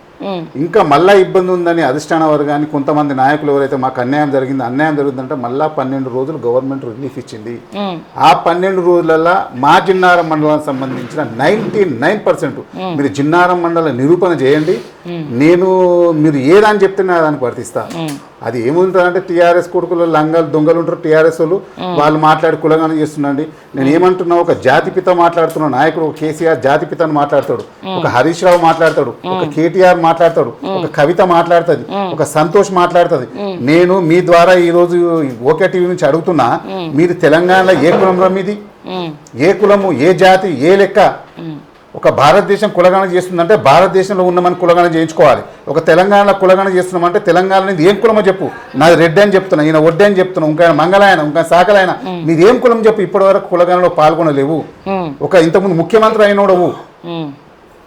ఇంకా మళ్ళీ ఇబ్బంది ఉందని అధిష్టాన వర్గాన్ని కొంతమంది నాయకులు ఎవరైతే మాకు అన్యాయం జరుగుతుందంటే మళ్ళీ 12 రోజులు గవర్నమెంట్ రిలీఫ్ ఇచ్చింది. ఆ 12 రోజులలో మా జిన్నారం మండలానికి సంబంధించిన 99% మీరు జిన్నారం మండల నిరూపణ చేయండి, మీరు ఏదని చెప్తే దానికి వర్తిస్తా. అది ఏముంటుందంటే టీఆర్ఎస్ కొడుకులు లంగాలు దొంగలు ఉంటారు, టీఆర్ఎస్ వాళ్ళు మాట్లాడి కులగణన చేస్తున్నాండి. నేను ఏమంటున్నా, ఒక జాతిపిత మాట్లాడుతున్న నాయకుడు, ఒక కేసీఆర్ జాతిపితను మాట్లాడతాడు, ఒక హరీష్ రావు మాట్లాడతాడు, ఒక కేటీఆర్ మాట్లాడతాడు, ఒక కవిత మాట్లాడుతుంది, ఒక సంతోష్ మాట్లాడుతుంది. నేను మీ ద్వారా ఈరోజు ఓకే టీవీ నుంచి అడుగుతున్నా, మీరు తెలంగాణలో ఏ కులంలో మీది, ఏ కులము, ఏ జాతి, ఏ లెక్క? ఒక భారతదేశం కులగణన చేస్తుందంటే భారతదేశంలో ఉన్నమని కులగణన చేయించుకోవాలి. ఒక తెలంగాణలో కులగణన చేస్తున్నామంటే తెలంగాణ నుంచి ఏం కులమో చెప్పు. నాది రెడ్డి అని చెప్తున్నా, ఈయన వడ్డీ అని చెప్తున్నా, ఇంకా మంగళాయన, ఇంకా సాకలైన, మీరు ఏం కులం చెప్పు. ఇప్పటి వరకు కులగణనలో పాల్గొనలేవు. ఒక ఇంతకుముందు ముఖ్యమంత్రి అయినోడవు.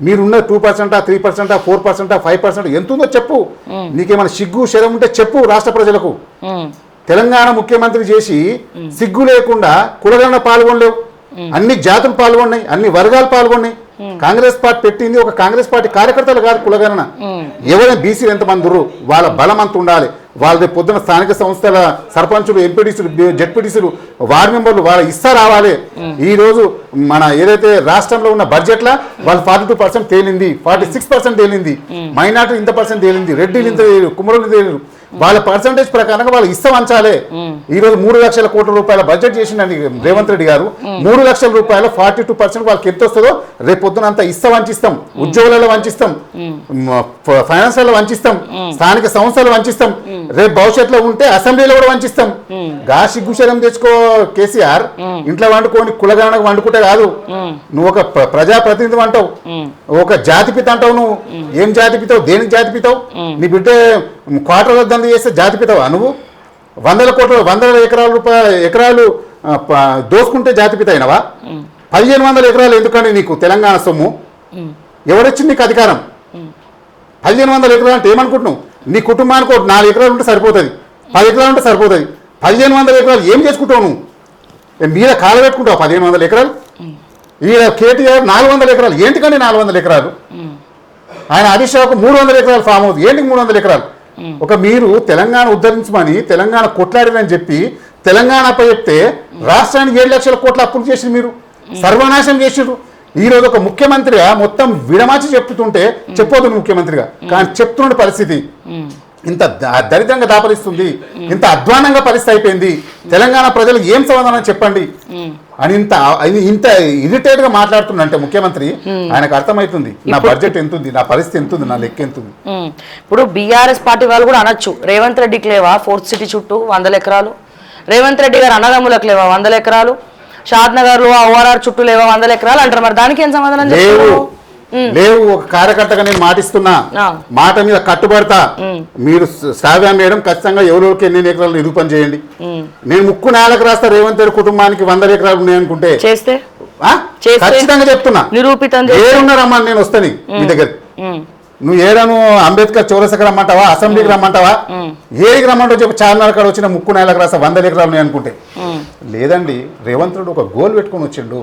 మీరున్న 2%, 3%, 4%, 5% ఎంతుందో చెప్పు. నీకేమైనా సిగ్గు శరం ఉంటే చెప్పు రాష్ట్ర ప్రజలకు. తెలంగాణ ముఖ్యమంత్రి చేసి సిగ్గు లేకుండా కులగణన పాల్గొనలేవు. అన్ని జాతులు పాల్గొన్నాయి, అన్ని వర్గాలు పాల్గొన్నాయి. కాంగ్రెస్ పార్టీ పెట్టింది ఒక కాంగ్రెస్ పార్టీ కార్యకర్తలు కాదు కులగణన. ఎవరైనా బీసీలు ఎంతమంది వాళ్ళ బలం అంత ఉండాలి. వాళ్ళ పొద్దున స్థానిక సంస్థల సర్పంచులు, ఎంపీటీసీలు, జెడ్పీటీసీలు, వార్డు మెంబర్లు వాళ్ళ ఇస్తా రావాలి. ఈ రోజు మన ఏదైతే రాష్ట్రంలో ఉన్న బడ్జెట్లో వాళ్ళు 42% తేలింది, 46% తేలింది, మైనార్టీ ఇంత % తేలింది, రెడ్డిలు ఇంత తేలిరు, కుమ్మరులు తేలిరు. వాళ్ళ పర్సంటేజ్ ప్రకారంగా వాళ్ళు ఇస్తా వంచాలి. ఈ రోజు 3 లక్షల కోట్ల రూపాయల బడ్జెట్ చేసిందండి రేవంత్ రెడ్డి గారు. 3 లక్షల రూపాయల 42% వాళ్ళకి ఎంత వస్తుందో రేపు పొద్దున అంతా ఇస్తా వంచిస్తాం, ఉద్యోగులలో వంచిస్తాం, ఫైనాన్షియల్లో వంచిస్తాం, స్థానిక సంస్థలు వంచిస్తాం, రేపు భవిష్యత్తులో ఉంటే అసెంబ్లీలో కూడా వంచిస్తాం. గా సిగ్గుశరం తెచ్చుకో కేసీఆర్. ఇంట్లో వండుకోని కులగణనకు వండుకుంటే కాదు. నువ్వు ఒక ప్రజాప్రతినిధి అంటావు, ఒక జాతిపిత అంటావు. నువ్వు ఏం జాతిపితావు, దేనికి జాతిపితావు? నీ బిడ్డ క్వార్టర్ల దంద చేస్తే జాతిపితావా నువ్వు? 100 ఎకరాలు దోసుకుంటే జాతిపిత అయినవా? 1500 ఎకరాలు ఎందుకండి నీకు తెలంగాణ సొమ్ము? ఎవరొచ్చింది నీకు అధికారం? 1500 ఎకరాలు అంటే ఏమనుకుంటున్నావు? నీ కుటుంబానికి 4 ఎకరాలు ఉంటే సరిపోతుంది, 10 ఎకరాలు ఉంటే సరిపోతుంది. 1500 ఎకరాలు ఏం చేసుకుంటావు నువ్వు? మీద కాలు పెట్టుకుంటావు 1500 ఎకరాలు? ఈయన కేటీఆర్ 400 ఎకరాలు. ఏంటికండి 400 ఎకరాలు? ఆయన హరీష్ రావుకు 300 ఎకరాలు ఫామ్ అవుతుంది. ఏంటికి 300 ఎకరాలు? ఒక మీరు తెలంగాణ ఉద్ధరించమని తెలంగాణ కొట్లాడినని చెప్పి తెలంగాణపై చెప్తే రాష్ట్రానికి 7 లక్షల కోట్ల అప్పులు చేసి మీరు సర్వనాశనం చేసిరు. ఈరోజు ఒక ముఖ్యమంత్రిగా మొత్తం విడమాచి చెప్తుంటే చెప్పొద్దు ముఖ్యమంత్రిగా, కానీ చెప్తున్న పరిస్థితి ఇంత దరిద్రంగా దాపరిస్తుంది, ఇంత అధ్వానంగా పరిస్థితి అయిపోయింది, తెలంగాణ ప్రజలకు ఏం సమాధానం చెప్పండి అని ఇంత ఇరిటేట్ గా మాట్లాడుతుందంటే ముఖ్యమంత్రి, ఆయనకు అర్థమవుతుంది నా బడ్జెట్ ఎంత ఉంది, నా పరిస్థితి ఎంత ఉంది, నా లెక్క ఎంత ఉంది. ఇప్పుడు బీఆర్ఎస్ పార్టీ వాళ్ళు కూడా అనొచ్చు, రేవంత్ రెడ్డికి లేవా ఫోర్త్ సిటీ చుట్టూ 100 ఎకరాలు, రేవంత్ రెడ్డి గారు అన్నదమ్ములకు లేవా 100 ఎకరాలు, షాద్ నగర్ లో ఓఆర్ఆర్ చుట్టూ లేవా 100 ఎకరాలు అంటారు. మరి దానికి ఏం సమాధానం చెప్తారు? లేవు. ఒక కార్యకర్తగా నేను మాటిస్తున్నా, మాట మీద కట్టుబడతా. మీరు శ్రావ్య మేడం ఖచ్చితంగా ఎవరికి ఎన్ని ఎకరాలు నిరూపణ చేయండి. నేను ముక్కు నేలకు రాస్తా రేవంత్ రెడ్డి కుటుంబానికి 100 ఎకరాలు ఉన్నాయనుకుంటే చేస్తే ఖచ్చితంగా చెప్తున్నా. నిరూపితం ఏడున్నారమ్మా నేను వస్తాను మీ దగ్గర. నువ్వు ఏడాను అంబేద్కర్ చౌరసకి రమ్మంటావా, అసెంబ్లీకి రమ్మంటావా, ఏడికి రమ్మంటావు చెప్పి చార్మినార్ కాడ వచ్చిన ముక్కు నేలకు రాస్తా 100 ఎకరాలు ఉన్నాయి అనుకుంటే. లేదండి, రేవంత్ రెడ్డి ఒక గోల్ పెట్టుకొని వచ్చిండు.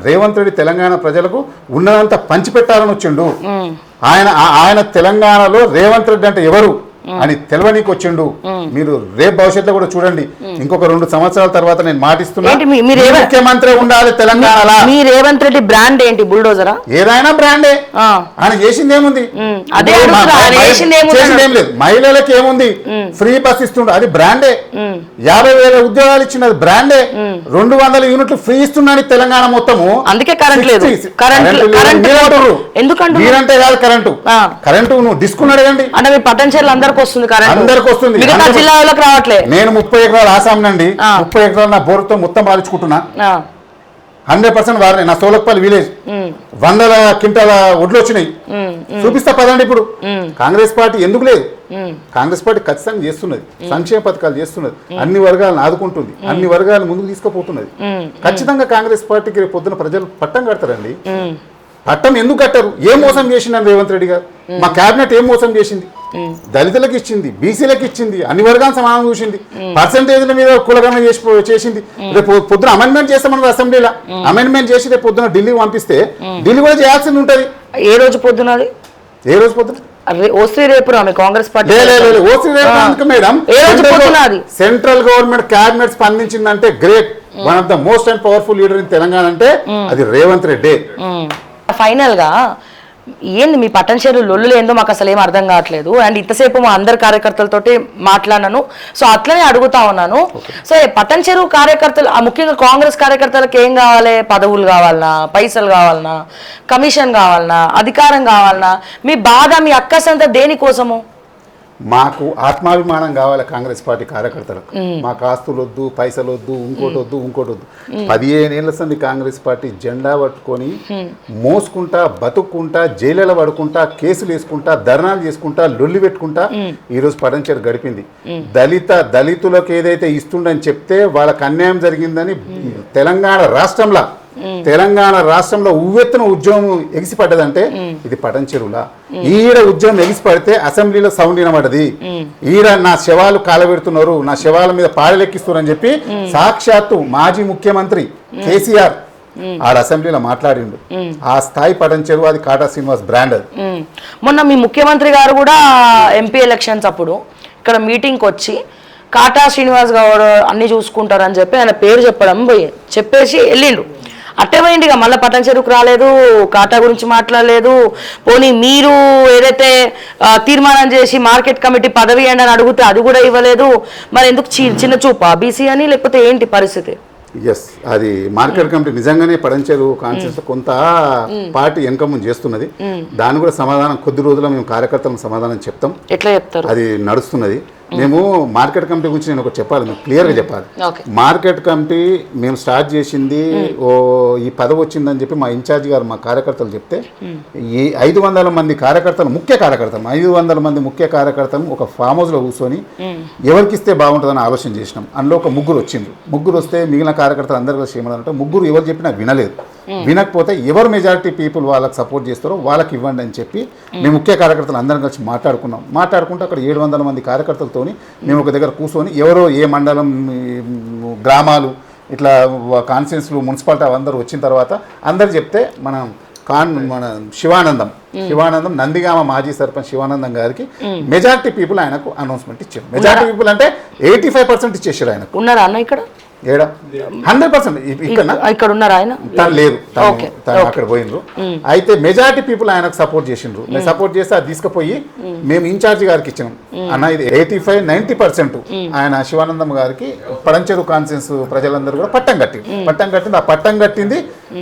రేవంత్ రెడ్డి తెలంగాణ ప్రజలకు ఉన్నదంతా పంచిపెట్టాలని వచ్చిండు. ఆయన తెలంగాణలో రేవంత్ రెడ్డి అంటే ఎవరు అని తెలవనీకి వచ్చిండు. మీరు రేపు భవిష్యత్తులో కూడా చూడండి, ఇంకొక 2 సంవత్సరాల తర్వాత నేను మాటిస్తున్నా, ముఖ్యమంత్రి ఉండాలి తెలంగాణలో. మీ రేవంత్ రెడ్డి బ్రాండ్ ఏంటి? బుల్డోజరా? ఏదైనా బ్రాండే. ఆయన చేసింది ఏముంది? చేసిందేం లేదు. మహిళలకు ఏముంది? ఫ్రీ బస్ ఇస్తుండ, అది బ్రాండే. 50,000 ఉద్యోగాలు ఇచ్చినది బ్రాండే. 200 యూనిట్లు ఫ్రీ ఇస్తున్నాడు తెలంగాణ మొత్తము. అందుకే కరెంట్ లేదు. ఎందుకంటే మీరంటే కాదు కరెంటు నువ్వు తీసుకున్నాడు కండి అంటే మీ పట్టణచేరులు అందరికీ వస్తుంది, అందరికి వస్తుంది. మిగతా జిల్లాలకు రావట్లేదు. నేను 30 ఎకరాలు ఆసాం నండి, 30 ఎకరాలు నా బోర్తో మొత్తం పాలించుకుంటున్నా. 100% వారిని నా సోలక్పల్లి విలేజ్ 100 క్వింటాల ఒడ్లు వచ్చినాయి. చూపిస్తా పదండి. ఇప్పుడు కాంగ్రెస్ పార్టీ ఎందుకు లేదు? కాంగ్రెస్ పార్టీ ఖచ్చితంగా చేస్తున్నది, సంక్షేమ పథకాలు చేస్తున్నది, అన్ని వర్గాలను ఆదుకుంటుంది, అన్ని వర్గాలను ముందుకు తీసుకుపోతున్నది. ఖచ్చితంగా కాంగ్రెస్ పార్టీకి రేపు పొద్దున ప్రజలు పట్టం కడతారండి. పట్టం ఎందుకు కట్టారు? ఏం మోసం చేసిందని రేవంత్ రెడ్డి గారు? మా కేబినెట్ ఏం మోసం చేసింది? దళితులకు ఇచ్చింది, బీసీలకు ఇచ్చింది, అన్ని వర్గాలను సమానం చూసింది, పర్సంటేజ్ల మీద కులగణన చేసింది. రేపు పొద్దున అమెండ్మెంట్ చేస్తామన్నది అసెంబ్లీలో. అమెండ్మెంట్ చేసి రేపు పొద్దున ఢిల్లీ పంపిస్తే ఢిల్లీ కూడా చేయాల్సింది ఉంటుంది. ఏ రోజు పొద్దున? ఏ రోజు పొద్దున? Congress party madam central government cabinet స్పందించిందంటే great. One of the most and powerful leader in Telangana అంటే అది రేవంత్ రెడ్డి. ఫైనల్ గా ఏంది మీ పట్టణచేరు లొల్లులు ఏందో మాకు అసలు ఏం అర్థం కావట్లేదు. అండ్ ఇంతసేపు మా అందరి కార్యకర్తలతోటి మాట్లాడినాను, సో అట్లనే అడుగుతా ఉన్నాను. సో పట్టణచేరు కార్యకర్తలు, ముఖ్యంగా కాంగ్రెస్ కార్యకర్తలకు ఏం కావాలి? పదవులు కావాలన్నా, పైసలు కావాలన్నా, కమిషన్ కావాలన్నా, అధికారం కావాలన్నా? మీ బాధ, మీ అక్కసంతా దేనికోసము? మాకు ఆత్మాభిమానం కావాలి కాంగ్రెస్ పార్టీ కార్యకర్తలకు. మాకు ఆస్తులు వద్దు, పైసలు వద్దు, ఇంకోటి వద్దు. 15 ఏళ్ల సంది కాంగ్రెస్ పార్టీ జెండా పట్టుకొని మోసుకుంటా, బతుక్కుంటా, జైలులో పడుకుంటా, కేసులు వేసుకుంటా, ధర్నాలు చేసుకుంటా, లొల్లి పెట్టుకుంటా ఈరోజు పడంచేరు గడిపింది. దళితులకు ఏదైతే ఇస్తుండని చెప్తే వాళ్ళకి అన్యాయం జరిగిందని తెలంగాణ రాష్ట్రంలో ఉవ్వెత్తున ఉద్యమం ఎగిసిపడ్డదంటే ఇది పటంచెరువులా. ఈడ ఉద్యమం ఎగిసిపడితే అసెంబ్లీలో సౌండ్ వినబడ్డది. ఈడ నా శవాలు కాలబెడుతున్నారు, నా శవాల మీద పాడలెక్కిస్తున్నారు అని చెప్పి సాక్షాత్తు మాజీ ముఖ్యమంత్రి కేసీఆర్ ఆడ అసెంబ్లీలో మాట్లాడిండు. ఆ స్థాయి పటంచెరువు, అది కాటా శ్రీనివాస్ బ్రాండ్. అది మొన్న మీ ముఖ్యమంత్రి గారు కూడా ఎంపీ ఎలక్షన్స్ అప్పుడు ఇక్కడ మీటింగ్కి వచ్చి కాటా శ్రీనివాస్ గౌడ్ అన్ని చూసుకుంటారని చెప్పి ఆయన పేరు చెప్పేసి వెళ్ళిండు. అట్టే పోయిండిగా మళ్ళీ పట్టణచేరుకు రాలేదు, కాటా గురించి మాట్లాడలేదు. పోనీ మీరు ఏదైతే తీర్మానం చేసి మార్కెట్ కమిటీ పదవి అని అడిగితే అది కూడా ఇవ్వలేదు. మరి ఎందుకు చిన్న చూపా బీసీ అని, లేకపోతే ఏంటి పరిస్థితి? ఎస్, అది మార్కెట్ కమిటీ నిజంగానే పడంచేరు కాన్షియస్ కొంత పార్టీ ఇన్కమ్ చేస్తున్నది. దాని కూడా సమాధానం కొద్ది రోజుల్లో మేము కార్యకర్తలకు సమాధానం చెప్తాం. ఎట్లా చెప్తారు? అది నడుస్తున్నది. మేము మార్కెట్ కమిటీ గురించి నేను ఒకటి చెప్పాలి, మీకు క్లియర్గా చెప్పాలి. మార్కెట్ కమిటీ మేము స్టార్ట్ చేసింది ఈ పదవి వచ్చిందని చెప్పి మా ఇన్ఛార్జ్ గారు మా కార్యకర్తలు చెప్తే ఈ 500 మంది కార్యకర్తలు, ముఖ్య కార్యకర్తలు 500 మంది ముఖ్య కార్యకర్తలు ఒక ఫామ్ హౌస్లో కూర్చొని ఎవరికి ఇస్తే బాగుంటుందని ఆలోచన చేసినాం. అందులో ఒక ముగ్గురు వచ్చిండ్రు. ముగ్గురు వస్తే మిగిలిన కార్యకర్తలు అందరూ కలిసి ఏమన్నారంటే, ముగ్గురు ఎవరు చెప్పినా వినలేదు. వినకపోతే ఎవరు మెజారిటీ పీపుల్ వాళ్ళకి సపోర్ట్ చేస్తారో వాళ్ళకి ఇవ్వండి అని చెప్పి మేము ముఖ్య కార్యకర్తలు అందరం కలిసి మాట్లాడుకుంటూ అక్కడ 700 మంది కార్యకర్తలతోని మేము ఒక దగ్గర కూర్చొని ఎవరో ఏ మండలం, గ్రామాలు, ఇట్లా కాన్స్టిట్యున్సీలు, మున్సిపాలిటీ అందరూ వచ్చిన తర్వాత అందరు చెప్తే మన శివానందం నందిగామ మాజీ సర్పంచ్ శివానందం గారికి మెజారిటీ పీపుల్ ఆయనకు అనౌన్స్మెంట్ ఇచ్చారు. మెజారిటీ పీపుల్ అంటే 85% ఇచ్చేసారు. ఆయనకు ఉన్నారా అన్న ఇక్కడ? ఏడా 100% ఇక్కడ ఉన్నారు ఆయన తను లేరు, తను అక్కడ పోయిండ్రు. అయితే మెజారిటీ పీపుల్ ఆయనకు సపోర్ట్ చేసిండ్రు. మేము సపోర్ట్ చేస్తే అది తీసుకుపోయి మేము ఇన్ఛార్జి గారికి ఇచ్చినాం. అన్న ఇది 85-90% ఆయన శివానందం గారికి పడంచెరు కాన్సెన్స్ ప్రజలందరూ కూడా పట్టం కట్టింది. ఆ పట్టం కట్టింది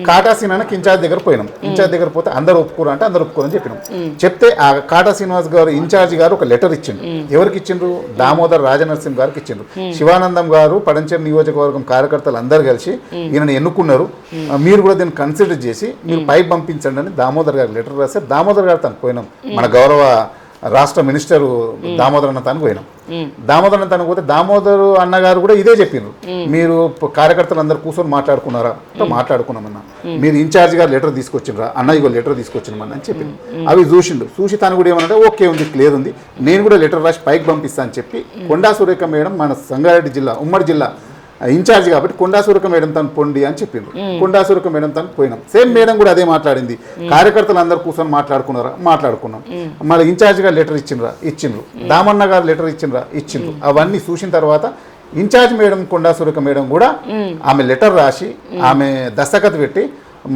కాటా సీనానికి ఇన్ఛార్జ్ దగ్గర పోయినాం. ఇన్ఛార్జ్ దగ్గర పోతే అందరూ ఒప్పుకోరు అంటే అందరూ ఒప్పుకోరని చెప్పినాం. చెప్తే ఆ కాటా శ్రీనివాస్ గారు ఇన్ఛార్జి గారు ఒక లెటర్ ఇచ్చిండ్రు. ఎవరికి ఇచ్చిండ్రు? దామోదర్ రాజనరసింహ గారికి ఇచ్చిండ్రు. శివానందం గారు పడంచెరు నియోజకవర్గం కార్యకర్తలు అందరూ కలిసి ఈయనను ఎన్నుకున్నారు, మీరు కూడా దీన్ని కన్సిడర్ చేసి మీరు పైకి పంపించండి అని దామోదర్ గారికి లెటర్ రాశారు. దామోదర్ గారు తనకు పోయినాం. మన గౌరవ రాష్ట్ర మినిస్టరు దామోదర్ అన్న తనకు పోయినాం. దామోదర్ అన్న తనకు పోతే దామోదర్ అన్నగారు కూడా ఇదే చెప్పిండ్రు, మీరు కార్యకర్తలు అందరు కూర్చొని మాట్లాడుకున్నారా? మాట్లాడుకున్నామన్నా. మీరు ఇన్ఛార్జ్ గారు లెటర్ తీసుకొచ్చిండ్రా? అన్న ఇగో లెటర్ తీసుకొచ్చినామని అని చెప్పింది. అవి చూసి తను కూడా ఏమన్నా ఓకే ఉంది, క్లియర్ ఉంది, నేను కూడా లెటర్ రాసి పైకి పంపిస్తా అని చెప్పి కొండా సురేఖ మేడం మన సంగారెడ్డి జిల్లా ఉమ్మడి జిల్లా ఇన్ఛార్జ్ కాబట్టి కొండా సురేఖ మేడం తను పొండి అని చెప్పిండ్రు. కొండా సురేఖ మేడం తను పోయినాం. సేమ్ మేడం కూడా అదే మాట్లాడింది, కార్యకర్తలు అందరు కూర్చొని మాట్లాడుకున్నారా? మాట్లాడుకున్నాం. మళ్ళీ ఇన్ఛార్జ్ గారు లెటర్ ఇచ్చిండ్రు, దామన్న గారు లెటర్ ఇచ్చిండ్రు. అవన్నీ చూసిన తర్వాత incharge madam Konda Surekha madam కూడా ఆమె లెటర్ రాసి ఆమె దస్తఖత్ పెట్టి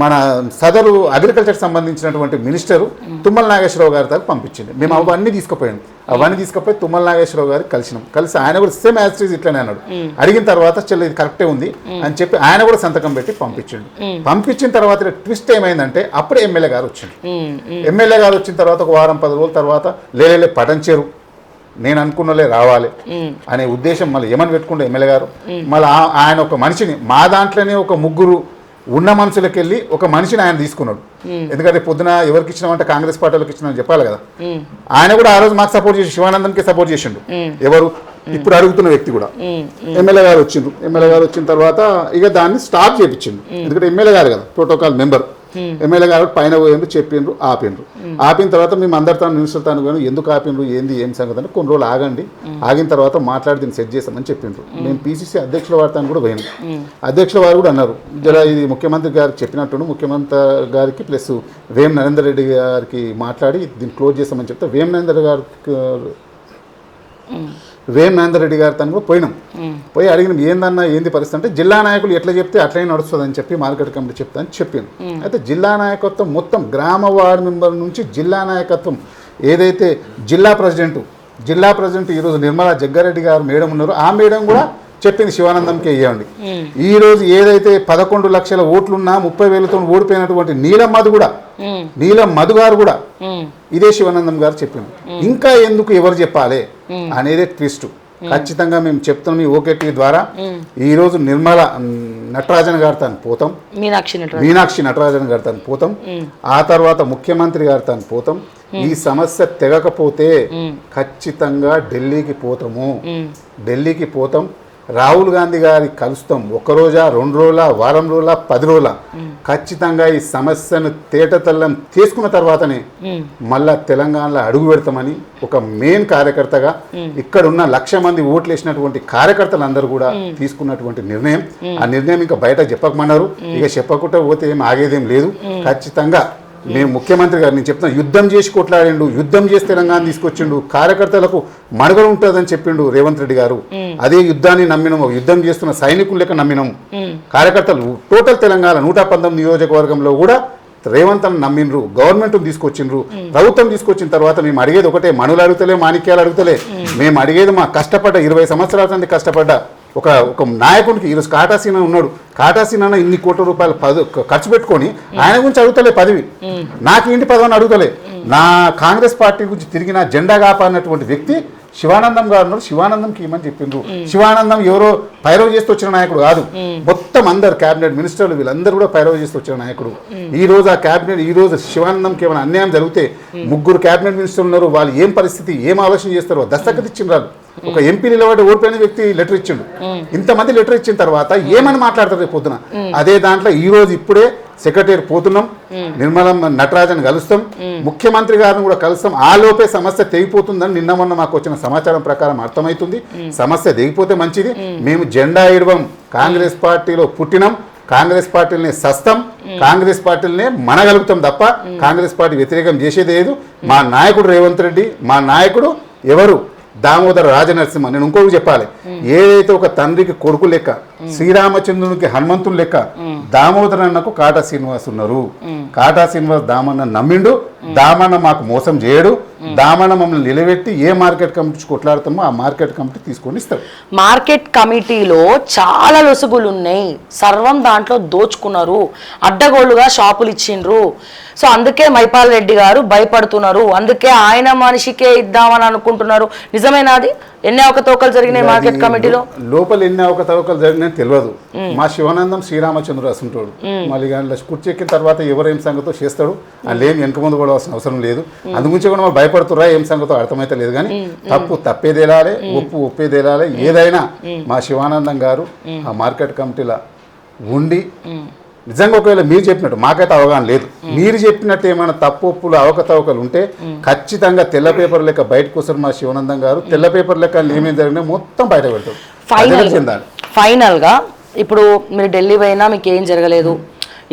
మన సదరు అగ్రికల్చర్ సంబంధించినటువంటి మినిస్టరు తుమ్మల నాగేశ్వరరావు గారి దగ్గర పంపించింది. మేము అవన్నీ తీసుకుపోయి తుమ్మల నాగేశ్వరరావు గారికి కలిసి ఆయన కూడా సేమ్ యాజ్ ఇట్లనే అన్నాడు. అడిగిన తర్వాత చెల్లి ఇది కరెక్టే ఉంది అని చెప్పి ఆయన కూడా సంతకం పెట్టి పంపించిన తర్వాత ట్విస్ట్ ఏమైందంటే అప్పుడే ఎమ్మెల్యే గారు వచ్చిన తర్వాత ఒక వారం 10 రోజుల తర్వాత లేలే పటంచేరు నేను అనుకున్నలే రావాలి అనే ఉద్దేశం మళ్ళీ ఏమని పెట్టుకుంటే ఎమ్మెల్యే గారు మళ్ళీ ఆయన ఒక మనిషిని మా దాంట్లోనే ఒక ముగ్గురు ఉన్న మనుషులకు వెళ్ళి ఒక మనిషిని ఆయన తీసుకున్నాడు. ఎందుకంటే పొద్దున ఎవరికి ఇచ్చినామంటే కాంగ్రెస్ పార్టీలకు ఇచ్చినా చెప్పాలి కదా. ఆయన కూడా ఆ రోజు మాకు సపోర్ట్ చేసి శివానందంకి సపోర్ట్ చేసిండు. ఎవరు ఇప్పుడు అడుగుతున్న వ్యక్తి కూడా ఎమ్మెల్యే గారు వచ్చిన తర్వాత ఇక దాన్ని స్టాప్ చేయించిండు. ఎందుకంటే ఎమ్మెల్యే గారు కదా ప్రోటోకాల్ మెంబర్. ఎమ్మెల్యే గారు పైన పోయిండ్రు, చెప్పిండ్రు, ఆపిన తర్వాత మేము అందరితో మినిస్టర్ తాను కానీ ఎందుకు ఆపిండ్రు ఏం సంగతి అంటే కొన్ని రోజులు ఆగండి, ఆగిన తర్వాత మాట్లాడి దీన్ని సెట్ చేస్తామని చెప్పిండ్రు. మేము పీసీసీ అధ్యక్షుల వారితో కూడా పోయినాం. అధ్యక్షుల వారు కూడా అన్నారు జరా ఇది ముఖ్యమంత్రి గారికి చెప్పినట్టు ముఖ్యమంత్రి గారికి ప్లస్ వేం నరేందర్ రెడ్డి గారికి మాట్లాడి దీన్ని క్లోజ్ చేస్తామని చెప్తే వేం నరేందర్ రెడ్డి గారి తను కూడా పోయి అడిగిన ఏంది పరిస్థితి అంటే జిల్లా నాయకులు ఎట్లా చెప్తే అట్లనే నడుస్తుంది అని చెప్పి మార్కెట్ కమిటీ చెప్తా అని చెప్పింది. అయితే జిల్లా నాయకత్వం మొత్తం గ్రామ వార్డు మెంబర్ నుంచి జిల్లా నాయకత్వం ఏదైతే జిల్లా ప్రెసిడెంట్ ఈరోజు నిర్మలా జగ్గారెడ్డి గారు మేడం ఉన్నారో ఆ మేడం కూడా చెప్పింది శివానందంకే ఇవ్వండి. ఈ రోజు ఏదైతే 11 లక్షల ఓట్లున్నా 30,000తో ఓడిపోయినటువంటి నీలం మధు గారు కూడా ఇదే శివానందం గారు చెప్పింది. ఇంకా ఎందుకు ఎవరు చెప్పాలి అనేది ట్విస్ట్. ఖచ్చితంగా మేము చెప్తున్నాం ఈ ఓకే టీవీ ద్వారా. ఈ రోజు నిర్మల నటరాజన్ గారు తను పోతాం, మీనాక్షి నటరాజన్ గారు తను పోతాం, ఆ తర్వాత ముఖ్యమంత్రి గారు తను పోతాం. ఈ సమస్య తెగకపోతే ఖచ్చితంగా ఢిల్లీకి పోతాం. రాహుల్ గాంధీ గారికి కలుస్తాం. 1 రోజా 2 రోజుల వారం రోజుల 10 రోజుల ఖచ్చితంగా ఈ సమస్యను తేటతెల్లం తీసుకున్న తర్వాతనే మళ్ళా తెలంగాణలో అడుగు పెడతామని ఒక మెయిన్ కార్యకర్తగా ఇక్కడ ఉన్న 1,00,000 మంది ఓట్లు వేసినటువంటి కార్యకర్తలందరూ కూడా తీసుకున్నటువంటి నిర్ణయం. ఆ నిర్ణయం ఇంకా బయట చెప్పకమన్నారు. ఇక చెప్పకుండా పోతే ఏం ఆగేదేం లేదు. ఖచ్చితంగా మేము ముఖ్యమంత్రి గారు నేను చెప్తున్నా యుద్ధం చేసి కొట్లాడిండు, యుద్ధం చేసి తెలంగాణ తీసుకొచ్చిండు, కార్యకర్తలకు మనుగడ ఉంటుందని చెప్పిండు రేవంత్ రెడ్డి గారు. అదే యుద్ధాన్ని నమ్మినాము, యుద్ధం చేస్తున్న సైనికులు లెక్క నమ్మినాము. కార్యకర్తలు టోటల్ తెలంగాణ 119 నియోజకవర్గంలో కూడా రేవంత్ అని నమ్మిండ్రు, గవర్నమెంట్ తీసుకొచ్చిండ్రు. ప్రభుత్వం తీసుకొచ్చిన తర్వాత మేము అడిగేది ఒకటే, మనులు అడుగుతలే, మాణిక్యాలు అడుగుతలే. మేము అడిగేది మా కష్టపడ్డ 20 సంవత్సరాల నుండి కష్టపడ్డ ఒక నాయకుడికి ఈరోజు కాటాసీన ఉన్నాడు. కాటాసీన ఇన్ని కోట్ల రూపాయలు ఖర్చు పెట్టుకొని ఆయన గురించి అడుగుతలే పదవి, నాకు ఇంటి పదవిని అడుగుతలే. నా కాంగ్రెస్ పార్టీ గురించి తిరిగి నా జెండా కాపాడినటువంటి వ్యక్తి శివానందం గారు ఉన్నారు. శివానందంకి ఏమని చెప్పిండ్రు. శివానందం ఎవరో పైరవ్ చేస్తూ వచ్చిన నాయకుడు కాదు, మొత్తం అందరు క్యాబినెట్ మినిస్టర్లు వీళ్ళందరూ కూడా పైరవ్ చేస్తూ వచ్చిన నాయకుడు. ఈ రోజు ఆ క్యాబినెట్ ఈ రోజు శివానందంకి ఏమైనా అన్యాయం జరిగితే 3 క్యాబినెట్ మినిస్టర్లు ఉన్నారు, వాళ్ళు ఏం పరిస్థితి ఏం ఆలోచన చేస్తారో దస్తఖత్ ఇచ్చిండ్రు. ఒక ఎంపీ నిలబడి ఓడిపోయిన వ్యక్తి లెటర్ ఇచ్చిండు. ఇంతమంది లెటర్ ఇచ్చిన తర్వాత ఏమని మాట్లాడతారు రేపు పొద్దున? అదే దాంట్లో ఈ రోజు ఇప్పుడే సెక్రటరీ పోతున్నాం, నిర్మలం నటరాజన్ కలుస్తాం, ముఖ్యమంత్రి గారిని కూడా కలుస్తాం. ఆ లోపే సమస్య తెగిపోతుందని నిన్న మొన్న మాకు వచ్చిన సమాచారం ప్రకారం అర్థమవుతుంది. సమస్య తెగిపోతే మంచిది. మేము జెండా ఇడవం, కాంగ్రెస్ పార్టీలో పుట్టినాం, కాంగ్రెస్ పార్టీలనే సస్తం, కాంగ్రెస్ పార్టీలనే మనగలుగుతాం తప్ప కాంగ్రెస్ పార్టీ వ్యతిరేకం చేసేది లేదు. మా నాయకుడు రేవంత్ రెడ్డి, మా నాయకుడు ఎవరు దామోదర రాజనరసింహ. నేను ఇంకొకటి చెప్పాలి, ఏదైతే ఒక తండ్రికి కొడుకు లెక్క, శ్రీరామచంద్రునికి హనుమంతుని లెక్క దామోదర అన్నకు కాటా శ్రీనివాస్ ఉన్నారు. కాటా శ్రీనివాస్ దామన్న నమ్మిండు, దామన్న మాకు మోసం చేయడు, దామన్న మమ్మల్ని నిలబెట్టి ఏ మార్కెట్ కమిటీ కొట్లాడుతామో ఆ మార్కెట్ కమిటీ తీసుకొని ఇస్తాడు. మార్కెట్ కమిటీలో చాలా లొసుగులు ఉన్నాయి, సర్వం దాంట్లో దోచుకున్నారు, అడ్డగోళ్ళుగా షాపులు ఇచ్చిండ్రు. సో అందుకే మైపాల్ రెడ్డి గారు భయపడుతున్నారు, అందుకే ఆయన మనిషికే ఇద్దామని అనుకుంటున్నారు. నిజమేనా అది? ఎన్ని అవకతవకలు జరిగినాయి మార్కెట్ కమిటీలో? లోపల ఎన్ని అవకతవకలు జరిగినాయి తెలియదు. మా శివానందం శ్రీరామచంద్రుడు అసంటాడు, మళ్ళీ కుర్చెక్కిన తర్వాత ఎవరేం సంగతో చేస్తాడు, వాళ్ళు ఏం వెనక ముందు కూడా అవసరం లేదు. అందుగురించి కూడా వాళ్ళు భయపడుతురా, ఏం సంగతో అర్థమైతే లేదు. కానీ తప్పేది వెళ్ళాలి, ఒప్పేది వెళ్ళాలి. ఏదైనా మా శివానందం గారు ఆ మార్కెట్ కమిటీలో ఉండి నిజంగా ఒకవేళ మీరు చెప్పినట్టు మాకైతే అవగాహన లేదు, మీరు చెప్పినట్టు ఏమైనా తప్పులు అవకతవకలు ఉంటే ఖచ్చితంగా తెల్ల పేపర్ లెక్క బయటకు వస్తారు మా శివానందం గారు. తెల్ల పేపర్ లెక్క ఏమేమి జరిగినా మొత్తం బయట పెడతారు. ఫైనల్గా ఇప్పుడు మీరు ఢిల్లీ పోయినా మీకు ఏం జరగలేదు,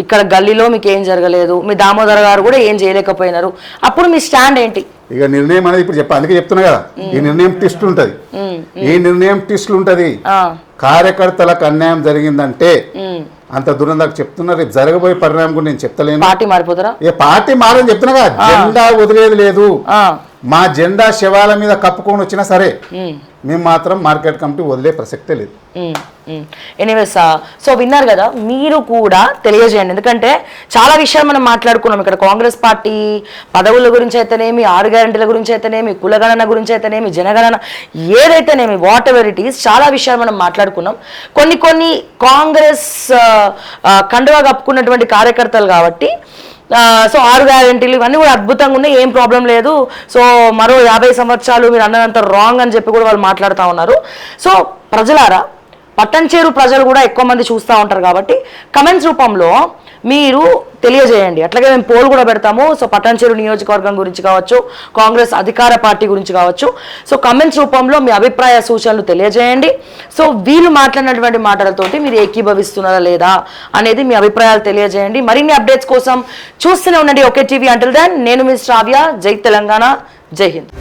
ఇక్కడ గల్లీలో మీకు ఏం జరగలేదు, మీ దామోదర్ గారు కూడా ఏం చేయలేకపోయినారు, అప్పుడు మీ స్టాండ్ ఏంటి? ఇక నిర్ణయం అనేది ఇప్పుడు అందుకే చెప్తున్నా కదా, ఈ నిర్ణయం ట్విస్ట్ ఉంటుంది. ఈ నిర్ణయం ట్విస్ట్లు ఉంటుంది. కార్యకర్తలకు అన్యాయం జరిగిందంటే అంత దూరం దాకా చెప్తున్నా, రేపు జరగబోయే పరిణామం కూడా నేను చెప్తలేను. పార్టీ మారిపోతారా? ఏ పార్టీ మారని చెప్తున్నా కదా, జెండా వదిలేదు లేదు. మా జెండా శవాల మీద కప్పుకొని వచ్చినా సరే మేము మాత్రం మార్కెట్ కమిటీ వదిలే ప్రసక్తే లేదు. ఎనీవేస్, సో విన్నారు కదా, మీరు కూడా తెలియజేయండి. ఎందుకంటే చాలా విషయాలు మనం మాట్లాడుకున్నాం ఇక్కడ. కాంగ్రెస్ పార్టీ పదవుల గురించి అయితేనేమి, 6 గ్యారెంటీల గురించి అయితేనేమి, కులగణన గురించి అయితేనేమి, జనగణన ఏదైతేనేమి, వాట్ ఎవర్ ఇట్ ఈస్, చాలా విషయాలు మనం మాట్లాడుకున్నాం. కొన్ని కాంగ్రెస్ కండువా కప్పుకున్నటువంటి కార్యకర్తలు కాబట్టి సో 6 గ్యారెంటీలు ఇవన్నీ కూడా అద్భుతంగా ఉన్నాయి, ఏం ప్రాబ్లం లేదు. సో మరో 50 సంవత్సరాలు మీరు అన్నంత రాంగ్ అని చెప్పి కూడా వాళ్ళు మాట్లాడుతూ ఉన్నారు. సో ప్రజలారా, పట్టంచేరు ప్రజలు కూడా ఎక్కువ మంది చూస్తూ ఉంటారు కాబట్టి కమెంట్స్ రూపంలో మీరు తెలియజేయండి. అట్లాగే మేము పోల్ కూడా పెడతాము. సో పట్టంచేరు నియోజకవర్గం గురించి కావచ్చు, కాంగ్రెస్ అధికార పార్టీ గురించి కావచ్చు, సో కమెంట్స్ రూపంలో మీ అభిప్రాయ సూచనలు తెలియజేయండి. సో వీళ్ళు మాట్లాడినటువంటి మాటలతోటి మీరు ఏకీభవిస్తున్నారా లేదా అనేది మీ అభిప్రాయాలు తెలియజేయండి. మరిన్ని అప్డేట్స్ కోసం చూస్తూనే ఉండండి ఒకే టీవీ. అంటిల్ దెన్ నేను మీ శ్రావ్య. జై తెలంగాణ, జై హింద్.